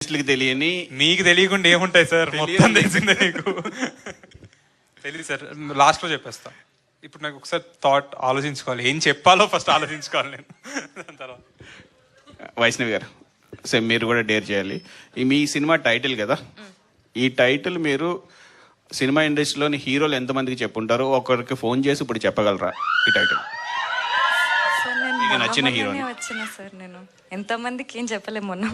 తెలియని మీకు తెలియకుండా ఏముంటాయి సార్, మొత్తం తెలిసిందే నీకు. తెలియదు సార్, లాస్ట్లో చెప్పేస్తా. ఇప్పుడు నాకు ఒకసారి థాట్ ఆలోచించుకోవాలి, ఏం చెప్పాలో ఫస్ట్ ఆలోచించుకోవాలి నేను. దాని తర్వాత వైష్ణవి గారు సేమ్ మీరు కూడా డేర్ చేయాలి. మీ సినిమా టైటిల్ కదా, ఈ టైటిల్ మీరు సినిమా ఇండస్ట్రీలోని హీరోలు ఎంతమందికి చెప్పుంటారో ఒకరికి ఫోన్ చేసి ఇప్పుడు చెప్పగలరా ఈ టైటిల్? మీకు నచ్చిన హీరోని వచ్చిన సార్ నేను ఎంతమందికి ఏం చెప్పలేము మొన్న.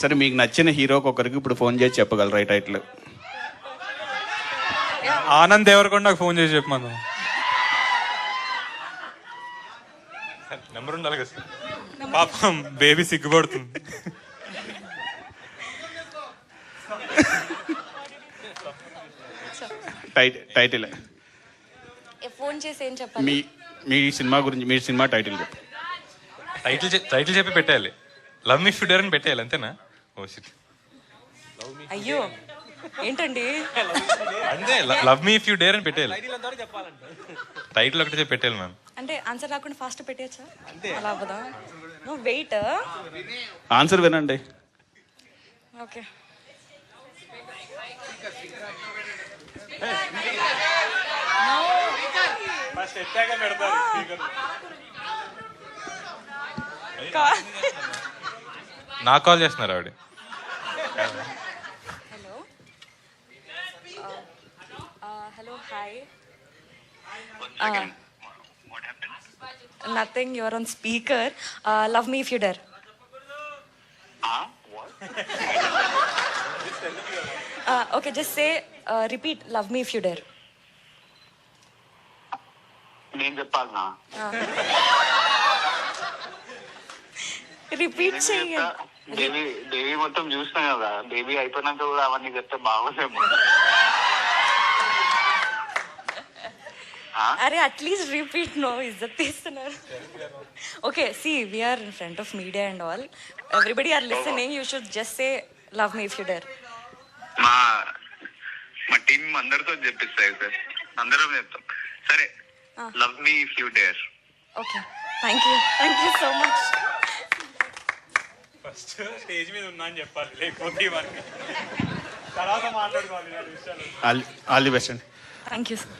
సరే, మీకు నచ్చిన హీరోకి ఒకరికి ఇప్పుడు ఫోన్ చేసి చెప్పగలరా ఈ టైటిల్? ఆనంద్ దేవరకొండ నాకు ఫోన్ చేసి చెప్పమను. నెంబర్ ఉండాలి కదా సార్, పాపం బేబీ సిగ్గుపడుతుంది. టైటిల్ ఫోన్ చేసి ఏం చెప్పాలి? మీ సినిమా గురించి, మీ సినిమా టైటిల్ చెప్పు. టైటిల్ చెప్పి పెట్టేయాలి, లవ్ మీ ఫ్యూడర్ అని పెట్టేయాలి, అంతేనా? ఓ షిట్, అయ్యో ఏంటండి అంతే, లవ్ మీ ఫ్యూ డేర్ అని పెట్టేయాలి. టైటిల్ ఒకటి చెప్పి పెట్టేయాలి మ్యామ్. అంటే ఆన్సర్ రాకుండా ఫాస్ట్ పెట్టేయచ్చా? అలా అవ్వదా? నో వెయిట్, ఆన్సర్ వినండి. ఓకే. నాకు కాల్ చేస్తున్నారు ఆవిడ. Hello hello hi. Nothing, your on speaker. Love me if you dare. Okay, just say repeat love me if you dare. నేను చెప్పాలనా? రిపీట్ చెయ్యండి. బేబీ మొత్తం చూసినా కదా, బేబీ అయిపోయినాక కూడా అవన్నీ చెప్తే బాగోదేమో. అరే అట్లీస్ట్ రిపీట్, నో ఇజ్జత్ తీస్తున్నారు. Okay, see we're in front of media and all, everybody are listening, you should just say love me if you dare. మా టీం అందరితో చెప్పిస్తాయి సార్, అందరం చెప్తాం. సరే, love me if you dare. Okay, thank you so much. First stage మీద ఉన్నా అని చెప్పాలి, లేకపోతే ఇవన్నీ తర్వాత మాట్లాడుకోవాలి. ఆల్ ది బెస్ట్ అండి. Thank you sir.